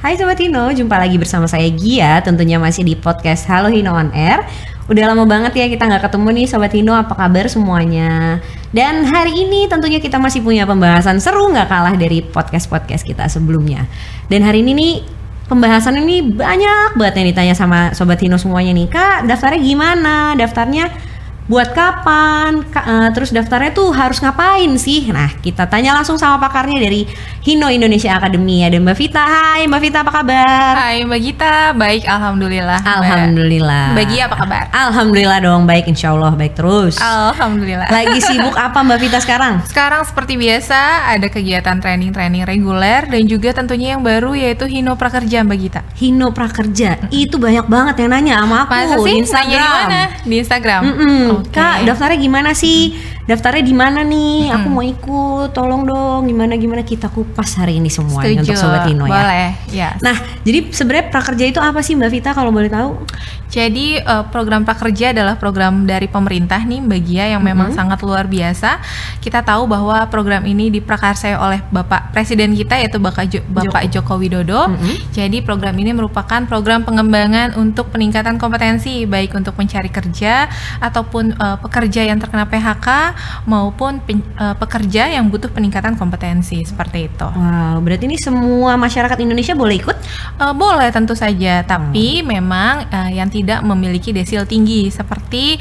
Hai Sobat Hino, jumpa lagi bersama saya Gia, tentunya masih di podcast Halo Hino On Air. Udah lama banget ya kita nggak ketemu nih Sobat Hino, apa kabar semuanya? Dan hari ini tentunya kita masih punya pembahasan seru nggak kalah dari podcast-podcast kita sebelumnya. Dan hari ini nih pembahasan ini banyak banget yang ditanya sama Sobat Hino semuanya nih. Kak, daftarnya gimana? Daftarnya buat kapan? Terus daftarnya tuh harus ngapain sih? Nah, kita tanya langsung sama pakarnya dari Hino Indonesia Academy. Ada Mbak Vita. Hai Mbak Vita, apa kabar? Hai Mbak Gita, baik alhamdulillah. Alhamdulillah. Mbak Gia apa kabar? Alhamdulillah dong, baik, insya Allah baik terus. Alhamdulillah. Lagi sibuk apa Mbak Vita sekarang? Sekarang seperti biasa ada kegiatan training reguler dan juga tentunya yang baru yaitu Hino Prakerja Mbak Gita. Hino Prakerja, itu banyak banget yang nanya sama aku. Masa sih? Di Instagram. Nanya di mana? Di Instagram. Okay. Kak, daftarnya gimana sih? Daftarnya di mana nih? Aku mau ikut, tolong dong. Gimana kita kupas hari ini semua untuk Sobat Hino ya. Boleh, ya. Nah, jadi sebenarnya prakerja itu apa sih Mbak Vita kalau boleh tahu? Jadi program prakerja adalah program dari pemerintah nih Mbak Gia yang memang sangat luar biasa. Kita tahu bahwa program ini diprakarsai oleh Bapak Presiden kita yaitu Bapak Joko Widodo. Jadi program ini merupakan program pengembangan untuk peningkatan kompetensi baik untuk mencari kerja ataupun pekerja yang terkena PHK maupun pekerja yang butuh peningkatan kompetensi seperti itu. Wow, berarti ini semua masyarakat Indonesia boleh ikut? Boleh tentu saja, tapi memang yang tidak memiliki desil tinggi seperti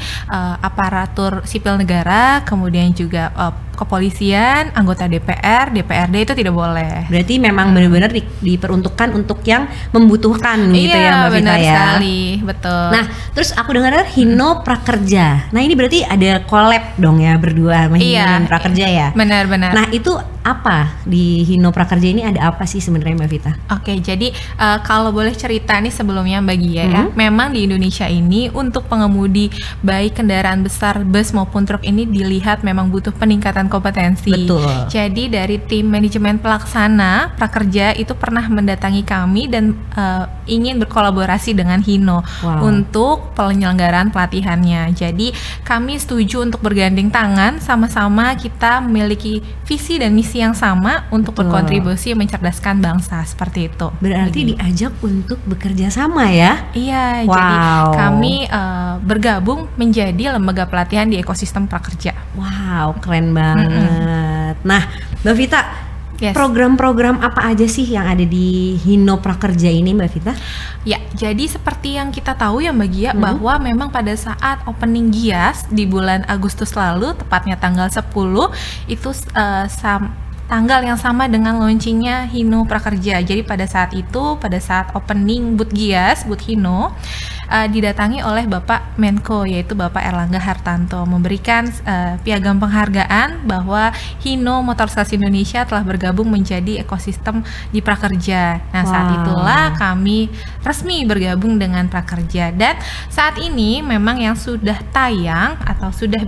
aparatur sipil negara, kemudian juga kepolisian, anggota DPR, DPRD itu tidak boleh. Berarti memang benar-benar diperuntukkan untuk yang membutuhkan gitu ya Mbak Vita ya. Benar sekali, betul. Nah, terus aku dengar Hino Prakerja. Nah, ini berarti ada collab dong ya berdua sama Hino dan Prakerja ya. Benar-benar. Nah, itu apa di Hino Prakerja ini, ada apa sih sebenarnya Mbak Vita? Oke, jadi kalau boleh cerita nih sebelumnya Mbak Gia ya, memang di Indonesia ini untuk pengemudi baik kendaraan besar, bus maupun truk ini dilihat memang butuh peningkatan kompetensi. Betul. Jadi dari tim manajemen pelaksana Prakerja itu pernah mendatangi kami dan ingin berkolaborasi dengan Hino untuk penyelenggaraan pelatihannya. Jadi kami setuju untuk bergandeng tangan, sama-sama kita memiliki visi dan misi yang sama untuk berkontribusi mencerdaskan bangsa seperti itu. Berarti diajak untuk bekerja sama ya? Iya, jadi kami bergabung menjadi lembaga pelatihan di ekosistem prakerja. Wow, keren banget. Nah, Mbak Vita, program-program apa aja sih yang ada di Hino Prakerja ini Mbak Vita? Ya, jadi seperti yang kita tahu ya Mbak Gia, bahwa memang pada saat opening GIAS di bulan Agustus lalu, tepatnya tanggal 10, itu tanggal yang sama dengan launchingnya Hino Prakerja. Jadi pada saat itu, pada saat opening booth GIAS, booth Hino, didatangi oleh Bapak Menko, yaitu Bapak Erlangga Hartanto, memberikan piagam penghargaan bahwa Hino Motorisasi Indonesia telah bergabung menjadi ekosistem di Prakerja. Nah, saat itulah kami resmi bergabung dengan Prakerja, dan saat ini memang yang sudah tayang atau sudah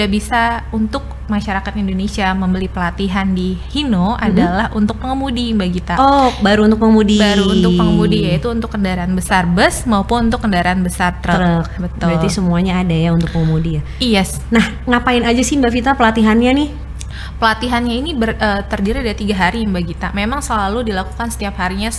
bisa untuk masyarakat Indonesia membeli pelatihan di Hino adalah untuk pengemudi Mbak Gita. Oh, baru untuk pengemudi. Baru untuk pengemudi, yaitu untuk kendaraan besar bus maupun untuk kendaraan besar truk. Betul. Berarti semuanya ada ya untuk pengemudi ya. Yes. Nah, ngapain aja sih Mbak Vita pelatihannya nih? Pelatihannya ini terdiri dari 3 hari Mbak Gita. Memang selalu dilakukan setiap harinya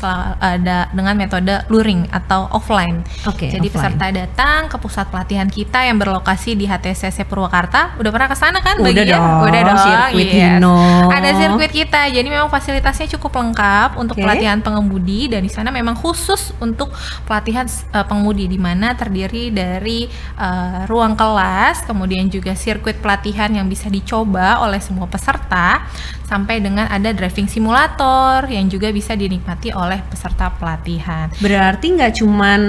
dengan metode luring atau offline. Jadi peserta datang ke pusat pelatihan kita yang berlokasi di HTCC Purwakarta. Udah pernah ke sana kan Mbak Gia? Udah dong. Sirkuit Hino. Ada sirkuit kita. Jadi memang fasilitasnya cukup lengkap untuk pelatihan pengemudi, dan di sana memang khusus untuk pelatihan pengemudi, di mana terdiri dari ruang kelas, kemudian juga sirkuit pelatihan yang bisa dicoba oleh semua peserta, sampai dengan ada driving simulator yang juga bisa dinikmati oleh peserta pelatihan. Berarti nggak cuman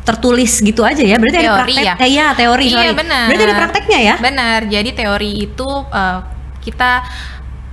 tertulis gitu aja ya? Berarti teori, ada praktek? Teori. Iya, benar. Berarti ada prakteknya ya? Benar. Jadi teori itu kita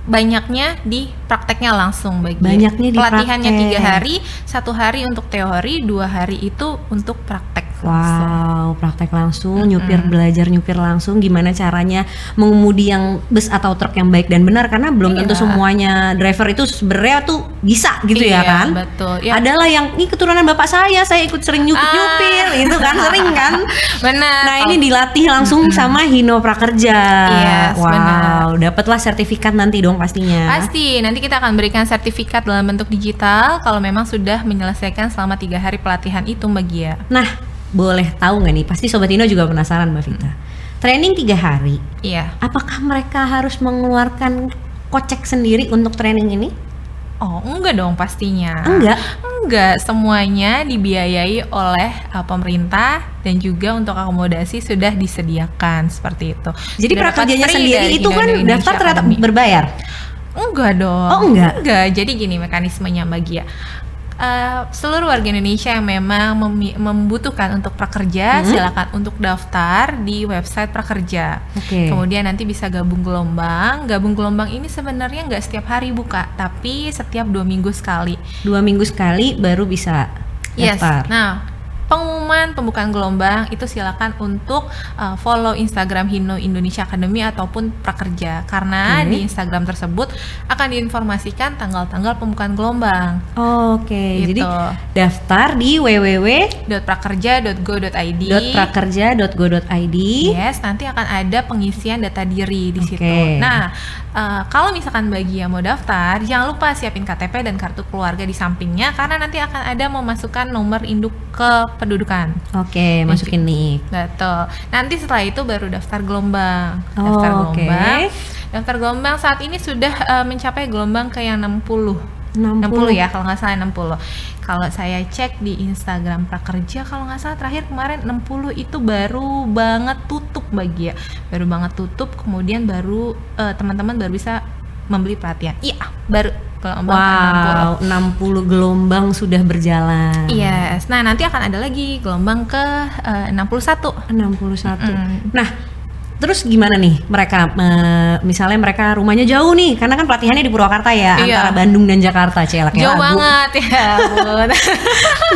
banyaknya di prakteknya langsung Banyaknya di pelatihannya praktek. 3 hari, 1 hari untuk teori, 2 hari itu untuk praktek. Wow, praktek langsung, belajar nyupir langsung, gimana caranya mengemudi yang bus atau truk yang baik dan benar, karena belum tentu semuanya driver itu sebenarnya tuh bisa gitu ya kan? Betul. Ya. Adalah yang ini keturunan bapak saya ikut sering nyupir, itu kan sering kan? Benar. Nah ini dilatih langsung sama Hino Prakerja. Yes, wow, dapatlah sertifikat nanti dong pastinya. Pasti, nanti kita akan berikan sertifikat dalam bentuk digital kalau memang sudah menyelesaikan selama 3 hari pelatihan itu Mbak Gia. Nah, boleh tahu nggak nih? Pasti Sobat Hino juga penasaran Mbak Vita. Training 3 hari. Iya. Apakah mereka harus mengeluarkan kocek sendiri untuk training ini? Oh, enggak dong pastinya. Enggak, semuanya dibiayai oleh pemerintah dan juga untuk akomodasi sudah disediakan seperti itu. Jadi prakerjanya sendiri itu kan daftar ternyata berbayar? Enggak dong. Oh enggak? Jadi gini mekanismenya Mbak Gia. Seluruh warga Indonesia yang memang membutuhkan untuk prakerja, silakan untuk daftar di website prakerja. Kemudian nanti bisa gabung gelombang. Gabung gelombang ini sebenarnya nggak setiap hari buka, tapi setiap 2 minggu sekali. 2 minggu sekali baru bisa daftar. Yes. Nah, pengumuman pembukaan gelombang itu silakan untuk follow Instagram Hino Indonesia Academy ataupun prakerja, karena di Instagram tersebut akan diinformasikan tanggal-tanggal pembukaan gelombang. Gitu. Jadi daftar di www.prakerja.go.id. Yes, nanti akan ada pengisian data diri di situ. Nah, kalau misalkan bagi yang mau daftar, jangan lupa siapin KTP dan kartu keluarga di sampingnya, karena nanti akan ada memasukkan nomor induk kependudukan. Masukin nih. Betul. Nanti setelah itu baru daftar gelombang. Daftar gelombang saat ini sudah mencapai gelombang ke yang 60 ya, kalau nggak salah 60. Kalau saya cek di Instagram Prakerja, kalau nggak salah terakhir kemarin 60 itu baru banget tutup Mbak Gia. Baru banget tutup, kemudian baru teman-teman baru bisa membeli pelatihan. Iya, baru gelombang 60 gelombang sudah berjalan. Yes. Nah, nanti akan ada lagi gelombang ke 61. Nah, terus gimana nih mereka, misalnya mereka rumahnya jauh nih, karena kan pelatihannya di Purwakarta ya, antara Bandung dan Jakarta, jauh banget ya bun.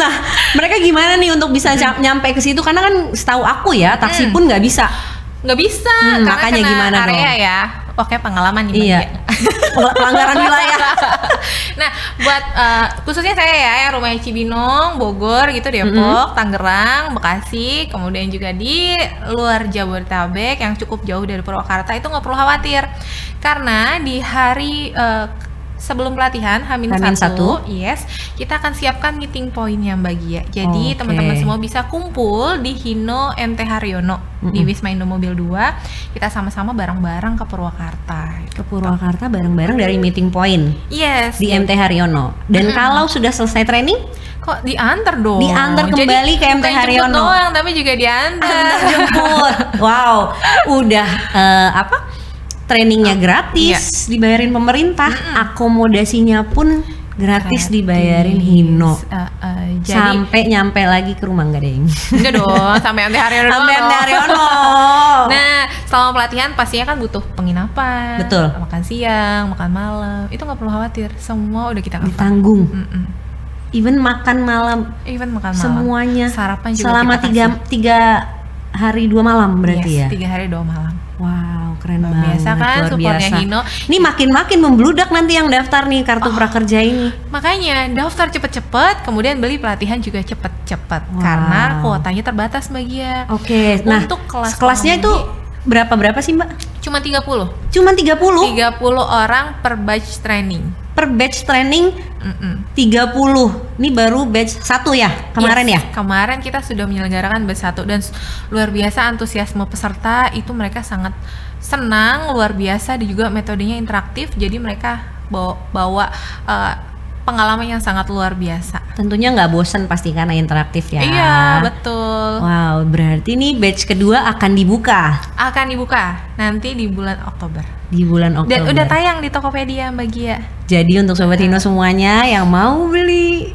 Nah, mereka gimana nih untuk bisa nyampe ke situ, karena kan setahu aku ya taksi pun nggak bisa, karena makanya gimana area dong? Ya oke, pengalaman nih pelanggaran wilayah. Nah, buat khususnya saya ya yang rumahnya Cibinong, Bogor gitu, Depok, Tangerang, Bekasi, kemudian juga di luar Jabodetabek yang cukup jauh dari Purwakarta, itu nggak perlu khawatir, karena di hari sebelum pelatihan H-1, yes, kita akan siapkan meeting point-nya Mbak Gia. Jadi teman-teman semua bisa kumpul di Hino MT Haryono di Wisma Indomobil 2. Kita sama-sama bareng-bareng ke Purwakarta. Ke Purwakarta bareng-bareng dari meeting point. Yes. Di MT Haryono. Dan kalau sudah selesai training, kok diantar dong? Diantar kembali ke MT Haryono. Doang, tapi juga diantar. Jemput. Wow, udah trainingnya gratis, dibayarin pemerintah, akomodasinya pun gratis dibayarin Hino. Jadi, sampai nyampe lagi ke rumah enggak deh? Enggak dong, sampai MT Haryono. Nah, selama pelatihan pastinya kan butuh penginapan, makan siang, makan malam, itu nggak perlu khawatir, semua udah kita ditanggung. Even makan malam, semuanya. Sarapan juga selama 3 hari 2 malam berarti ya? 3 hari 2 malam. Wow, keren banget. Biasa kan supportnya Hino. Ini makin membludak nanti yang daftar nih kartu prakerja ini. Makanya daftar cepet-cepet, kemudian beli pelatihan juga cepet-cepet, karena kuotanya terbatas Mbak Gia. Nah untuk kelasnya itu berapa sih Mbak? Cuma 30. Cuma 30 orang per batch training. Per batch training 30. Ini baru batch 1 ya kemarin ya? Kemarin kita sudah menyelenggarakan batch 1 dan luar biasa antusiasme peserta, itu mereka sangat senang, luar biasa, dan juga metodenya interaktif, jadi mereka bawa pengalaman yang sangat luar biasa. Tentunya nggak bosan pasti karena interaktif ya. Iya, betul. Wow, berarti nih batch kedua akan dibuka. Akan dibuka nanti di bulan Oktober. Di bulan Oktober. Dan udah tayang di Tokopedia Mbak Gia. Jadi untuk Sobat Hino semuanya yang mau beli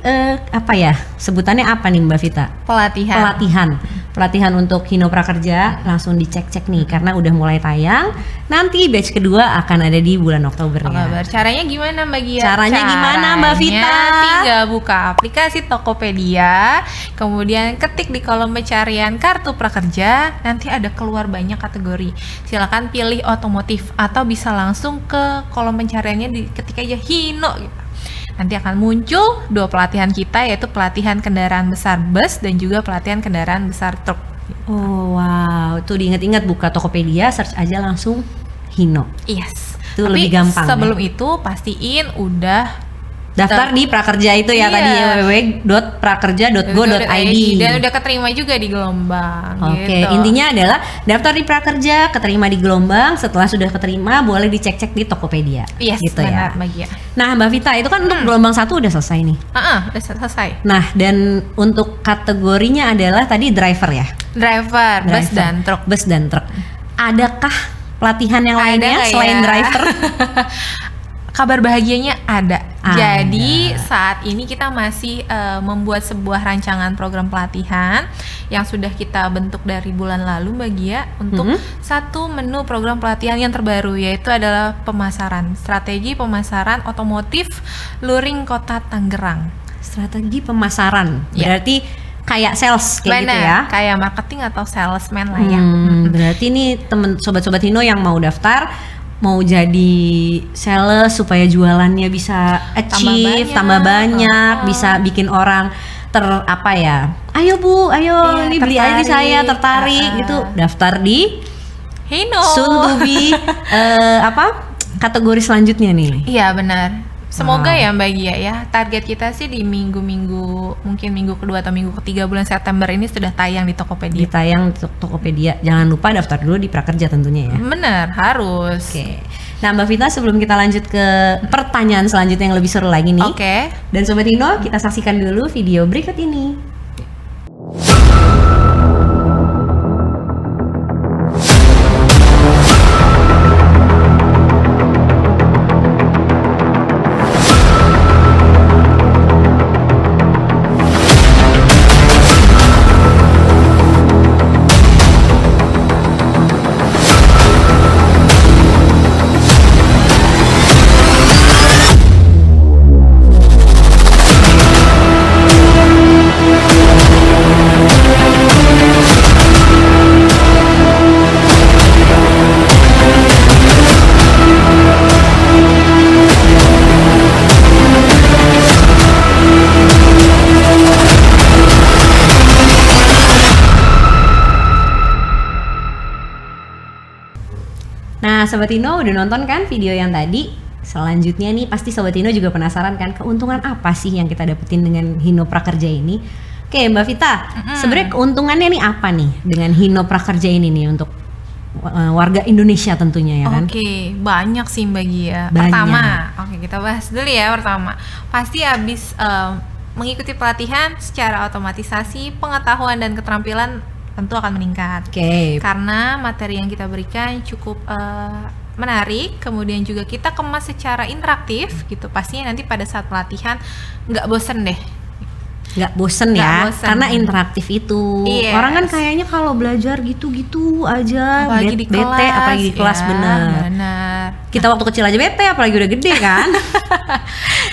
sebutannya apa nih Mbak Vita? Pelatihan. pelatihan untuk Hino Prakerja, langsung dicek-cek nih karena udah mulai tayang. Nanti batch kedua akan ada di bulan Oktober ya. Caranya gimana Mbak Gia? Caranya gimana Mbak Vita? Tinggal buka aplikasi Tokopedia, kemudian ketik di kolom pencarian kartu prakerja, nanti ada keluar banyak kategori. Silakan pilih otomotif atau bisa langsung ke kolom pencariannya ketik aja Hino gitu. Nanti akan muncul 2 pelatihan kita, yaitu pelatihan kendaraan besar bus dan juga pelatihan kendaraan besar truk. Oh wow, tuh diingat-ingat buka Tokopedia, search aja langsung Hino. Yes. Itu Tapi lebih gampang. sebelum itu pastiin udah daftar di Prakerja itu ya, tadi www.prakerja.go.id dan udah keterima juga di gelombang. Oke, gitu. intinya adalah daftar di Prakerja, keterima di gelombang. Setelah sudah keterima, boleh dicek-cek di Tokopedia. Yes, gitu benar, ya. Mbak Gia. Nah, Mbak Vita, itu kan untuk gelombang 1 udah selesai nih. Udah selesai. Nah, dan untuk kategorinya adalah tadi driver ya. Driver, bus dan truk. Bus dan truk. Adakah pelatihan yang lainnya ya? selain driver? Kabar bahagianya ada. Jadi saat ini kita masih membuat sebuah rancangan program pelatihan yang sudah kita bentuk dari bulan lalu Mbak Gia untuk satu menu program pelatihan yang terbaru, yaitu adalah pemasaran, strategi pemasaran otomotif luring Kota Tangerang. Strategi pemasaran, Ya. berarti kayak sales kayak gitu ya? Kayak marketing atau salesman lah ya. Berarti nih temen sobat-sobat Hino yang mau daftar, mau jadi sales supaya jualannya bisa achieve, tambah banyak, bisa bikin orang ayo Bu, ayo ini beli aja di saya, tertarik gitu, daftar di Hino. Soon to be kategori selanjutnya nih. Iya benar. Semoga ya Mbak Gia ya, target kita sih di minggu-minggu, mungkin minggu kedua atau minggu ketiga bulan September ini sudah tayang di Tokopedia. Ditayang di Tokopedia. Jangan lupa daftar dulu di Prakerja tentunya ya. Bener, harus. Oke. Nah Mbak Vita, sebelum kita lanjut ke pertanyaan selanjutnya yang lebih seru lagi nih. Oke. Dan Sobat Hino, kita saksikan dulu video berikut ini. Nah, Sobat Hino udah nonton kan video yang tadi? Selanjutnya nih pasti Sobat Hino juga penasaran kan, keuntungan apa sih yang kita dapetin dengan Hino Prakerja ini? Oke Mbak Vita, sebenarnya keuntungannya nih apa nih dengan Hino Prakerja ini nih untuk warga Indonesia tentunya ya kan? Oke, banyak sih Mbak Gia. Banyak. Pertama, kita bahas dulu ya pertama. Pasti habis mengikuti pelatihan secara otomatisasi, pengetahuan dan keterampilan tentu akan meningkat. Oke. Karena materi yang kita berikan cukup menarik, kemudian juga kita kemas secara interaktif gitu. Pastinya nanti pada saat pelatihan nggak bosen deh. Nggak bosen ya, karena interaktif itu. Yes. Orang kan kayaknya kalau belajar gitu-gitu aja, apalagi di bete, kelas, apalagi di kelas, ya, bener. Kita waktu kecil aja bete, apalagi udah gede kan.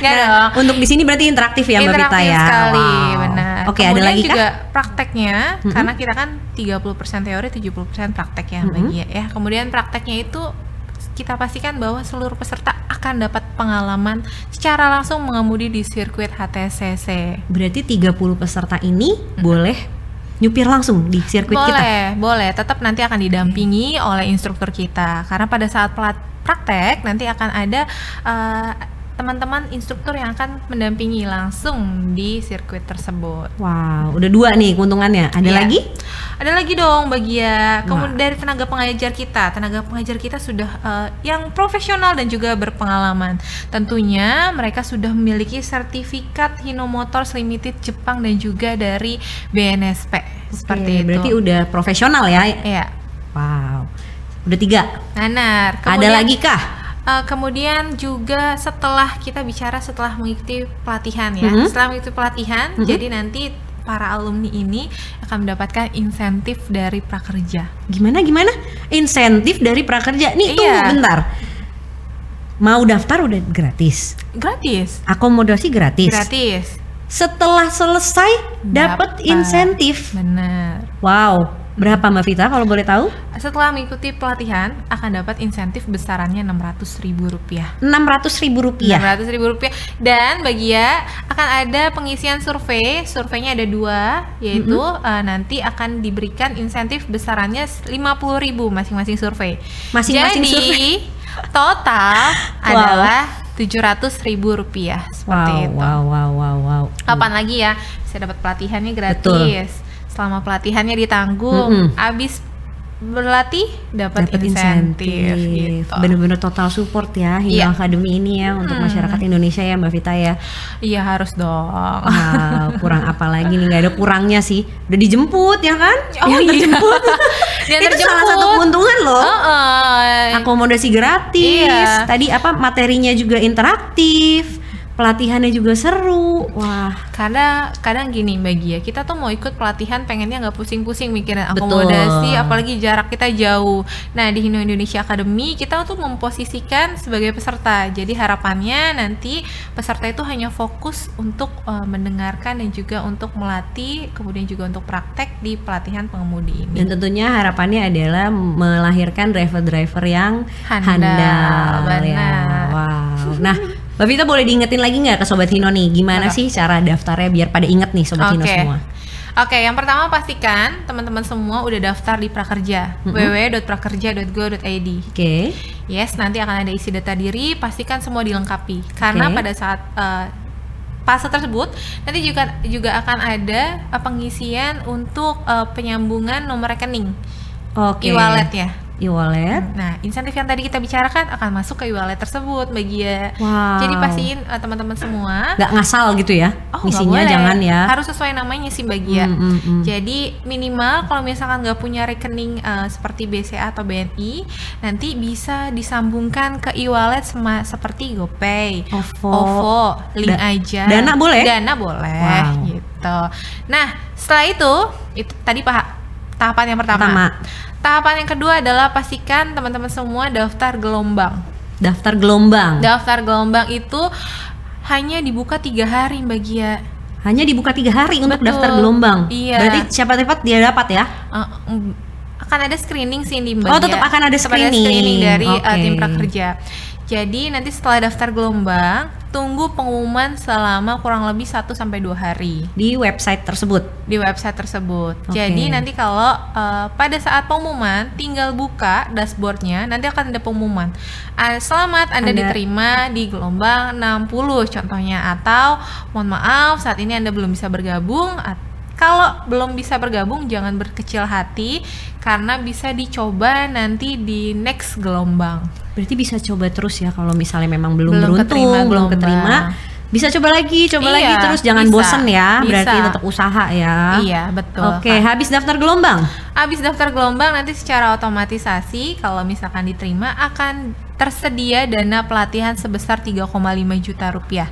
Nggak nah, dong. Untuk di sini berarti interaktif ya Mbak Vita ya. Interaktif sekali, Wow. benar. Oke, ada lagi juga kah? Prakteknya, karena kita kan 30% teori, 70% praktek ya Mbak Gia ya. Kemudian prakteknya itu kita pastikan bahwa seluruh peserta akan dapat pengalaman secara langsung mengemudi di sirkuit HTCC. Berarti 30 peserta ini boleh nyupir langsung di sirkuit kita? Boleh. Tetap nanti akan didampingi oleh instruktur kita. Karena pada saat praktek nanti akan ada teman-teman instruktur yang akan mendampingi langsung di sirkuit tersebut. Wow, udah 2 nih keuntungannya. Ada lagi? Ada lagi dong Bagia. Kemudian dari tenaga pengajar kita sudah yang profesional dan juga berpengalaman. Tentunya mereka sudah memiliki sertifikat Hino Motors Limited Jepang dan juga dari BNSP. Seperti itu. Berarti udah profesional ya? Iya. Wow. Udah 3. Benar. Ada lagi kah? Kemudian juga setelah mengikuti pelatihan ya, setelah mengikuti pelatihan, jadi nanti para alumni ini akan mendapatkan insentif dari prakerja. Gimana? Insentif dari prakerja? Nih tunggu bentar. Mau daftar udah gratis. Gratis. Akomodasi gratis. Gratis. Setelah selesai dapat insentif. Benar. Wow. Berapa Mbak Vita kalau boleh tahu? Setelah mengikuti pelatihan akan dapat insentif besarannya Rp600.000. Rp600.000. Rp600.000. Dan bagi ya akan ada pengisian survei. Surveinya ada 2, yaitu nanti akan diberikan insentif besarannya Rp50.000 masing-masing survei. Masing-masing Jadi, survei. Total adalah Rp700.000 seperti itu. Wow. Kapan lagi ya bisa dapat pelatihannya gratis? Betul. Selama pelatihannya ditanggung, abis berlatih dapat insentif. Gitu. Bener-bener total support ya Hino Academy ini ya untuk masyarakat Indonesia ya Mbak Vita ya. Iya harus dong. Wow, kurang apa lagi nih, nggak ada kurangnya sih. Udah dijemput ya kan? Dijemput. Itu salah satu keuntungan loh. Akomodasi gratis. Tadi materinya juga interaktif. Pelatihannya juga seru. Wah, kadang gini Mbak Gia, kita tuh mau ikut pelatihan pengennya nggak pusing-pusing mikirin akomodasi, apalagi jarak kita jauh. Nah di Hino Indonesia Academy kita tuh memposisikan sebagai peserta. Jadi harapannya nanti peserta itu hanya fokus untuk mendengarkan dan juga untuk melatih, kemudian juga untuk praktek di pelatihan pengemudi ini. Dan tentunya harapannya adalah melahirkan driver-driver yang handal. Benar. Ya. Wow. Nah, Mbak Vita boleh diingetin lagi nggak ke Sobat Hino nih, gimana sih cara daftarnya biar pada inget nih Sobat Hino semua? Oke, yang pertama pastikan teman-teman semua udah daftar di Prakerja, www.prakerja.go.id. Oke. Yes, nanti akan ada isi data diri, pastikan semua dilengkapi. Karena pada saat fase tersebut nanti juga akan ada pengisian untuk penyambungan nomor rekening. E-wallet ya. E-wallet. Nah, insentif yang tadi kita bicarakan akan masuk ke e-wallet tersebut, Mbak Gia. Wow. Jadi pastiin teman-teman semua nggak ngasal gitu ya. Isinya boleh. Jangan ya. Harus sesuai namanya sih Mbak Gia. Jadi minimal kalau misalkan nggak punya rekening seperti BCA atau BNI, nanti bisa disambungkan ke e-wallet seperti GoPay, OVO, link aja. Dana boleh? Dana boleh. Wow. Gitu. Nah, setelah itu tadi tahapan yang pertama. Tahapan yang kedua adalah pastikan teman-teman semua daftar gelombang. Daftar gelombang itu hanya dibuka 3 hari Mbak Gia. Hanya dibuka 3 hari untuk daftar gelombang. Iya. Berarti siapa dapat dia dapat ya? Akan ada screening sih di Mbak Gia. Tetap akan ada screening dari tim prakerja. Jadi nanti setelah daftar gelombang, tunggu pengumuman selama kurang lebih 1-2 hari di website tersebut. Jadi nanti kalau pada saat pengumuman tinggal buka dashboardnya, nanti akan ada pengumuman. Selamat Anda diterima di gelombang 60 contohnya, atau mohon maaf saat ini Anda belum bisa bergabung. Kalau belum bisa bergabung jangan berkecil hati karena bisa dicoba nanti di next gelombang. Berarti bisa coba terus ya kalau misalnya memang belum beruntung, belum keterima. Bisa coba lagi terus jangan bosen ya. Berarti tetap usaha ya. Iya, betul. Oke, habis daftar gelombang. Habis daftar gelombang nanti secara otomatisasi kalau misalkan diterima akan tersedia dana pelatihan sebesar 3,5 juta rupiah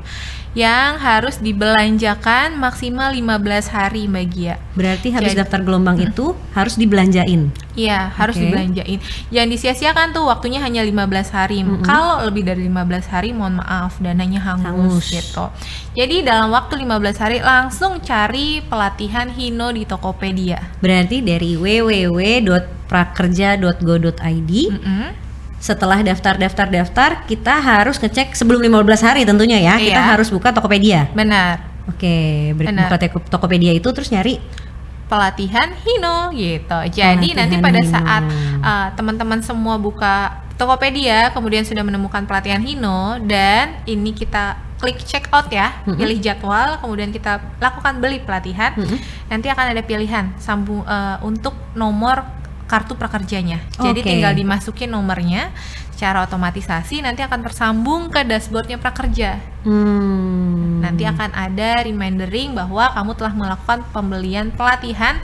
yang harus dibelanjakan maksimal 15 hari Mbak Gia. Berarti habis daftar gelombang itu harus dibelanjain. Iya, harus dibelanjain. Jangan disia-siakan tuh, waktunya hanya 15 hari. Kalau lebih dari 15 hari mohon maaf dananya hangus gitu. Jadi dalam waktu 15 hari langsung cari pelatihan Hino di Tokopedia. Berarti dari www.prakerja.go.id. Setelah daftar kita harus ngecek sebelum 15 hari tentunya ya. Kita harus buka Tokopedia. Benar. Oke, buka Tokopedia itu terus nyari pelatihan Hino gitu. Jadi nanti pada saat teman-teman semua buka Tokopedia kemudian sudah menemukan pelatihan Hino dan ini kita klik check out ya, pilih jadwal, kemudian kita lakukan beli pelatihan. Nanti akan ada pilihan untuk nomor kartu prakerjanya. Jadi tinggal dimasukin nomornya secara otomatisasi, nanti akan tersambung ke dashboardnya prakerja. Nanti akan ada remindering bahwa kamu telah melakukan pembelian pelatihan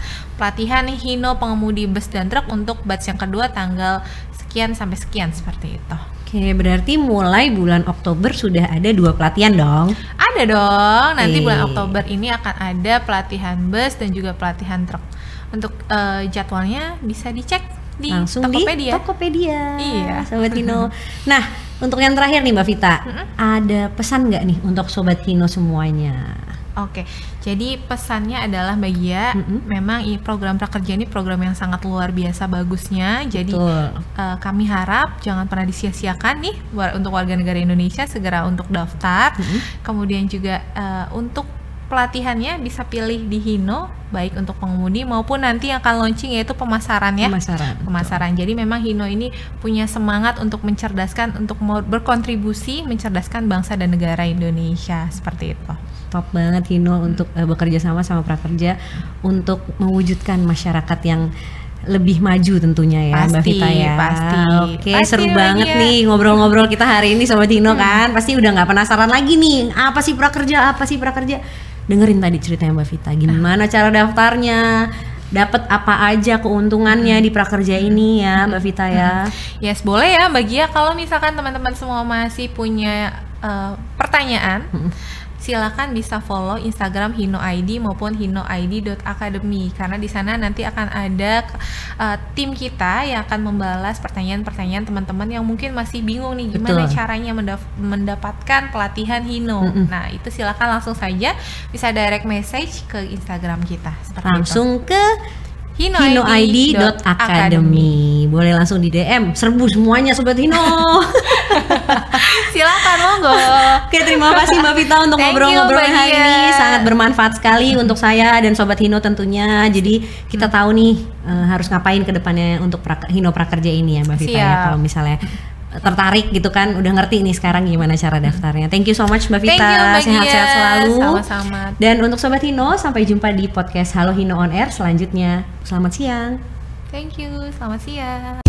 Hino pengemudi bus dan truk untuk batch yang kedua tanggal sekian sampai sekian seperti itu. Oke, berarti mulai bulan Oktober sudah ada 2 pelatihan dong? Ada dong. Nanti bulan Oke. Oktober ini akan ada pelatihan bus dan juga pelatihan truk. Untuk jadwalnya bisa dicek di Langsung Tokopedia. di Tokopedia. Iya. Sobat Hino. Nah, untuk yang terakhir nih Mbak Vita, ada pesan nggak nih untuk Sobat Hino semuanya? Oke, jadi pesannya adalah Mbak Gia, memang program prakerja ini program yang sangat luar biasa bagusnya. Jadi Betul. kami harap jangan pernah disia-siakan nih untuk warga negara Indonesia, segera untuk daftar. Kemudian juga untuk pelatihannya bisa pilih di Hino, baik untuk pengemudi maupun nanti yang akan launching yaitu pemasaran ya. Pemasaran. Jadi memang Hino ini punya semangat untuk mencerdaskan, untuk mau berkontribusi mencerdaskan bangsa dan negara Indonesia, seperti itu. Top banget Hino untuk bekerja sama prakerja untuk mewujudkan masyarakat yang lebih maju tentunya ya, Mbak Vita ya. Pasti. Oke, seru banget nih ngobrol-ngobrol kita hari ini Sobat Hino kan. Pasti udah nggak penasaran lagi nih, apa sih prakerja? Dengerin tadi ceritanya Mbak Vita, gimana cara daftarnya, dapat apa aja keuntungannya di prakerja ini ya Mbak Vita ya. Yes, boleh ya Mbak Gia, kalau misalkan teman-teman semua masih punya pertanyaan, silakan bisa follow Instagram Hino ID maupun hinoid.academy, karena di sana nanti akan ada tim kita yang akan membalas pertanyaan-pertanyaan teman-teman yang mungkin masih bingung nih gimana caranya mendapatkan pelatihan Hino. Nah, itu silakan langsung saja bisa direct message ke Instagram kita. Langsung itu. ke hinoid.academy. Boleh langsung di DM, serbu semuanya Sobat Hino. Silakan monggo. Oke, terima kasih Mbak Vita untuk ngobrol-ngobrol hari ini, sangat bermanfaat sekali untuk saya dan Sobat Hino tentunya. Jadi kita tahu nih harus ngapain ke depannya untuk Hino Prakerja ini ya Mbak Vita ya. Kalau misalnya tertarik gitu kan, udah ngerti nih sekarang gimana cara daftarnya. Thank you so much Mbak Vita, sehat-sehat selalu. Sama-sama. Dan untuk Sobat Hino, sampai jumpa di podcast Halo Hino On Air selanjutnya. Selamat siang. Thank you, selamat siang.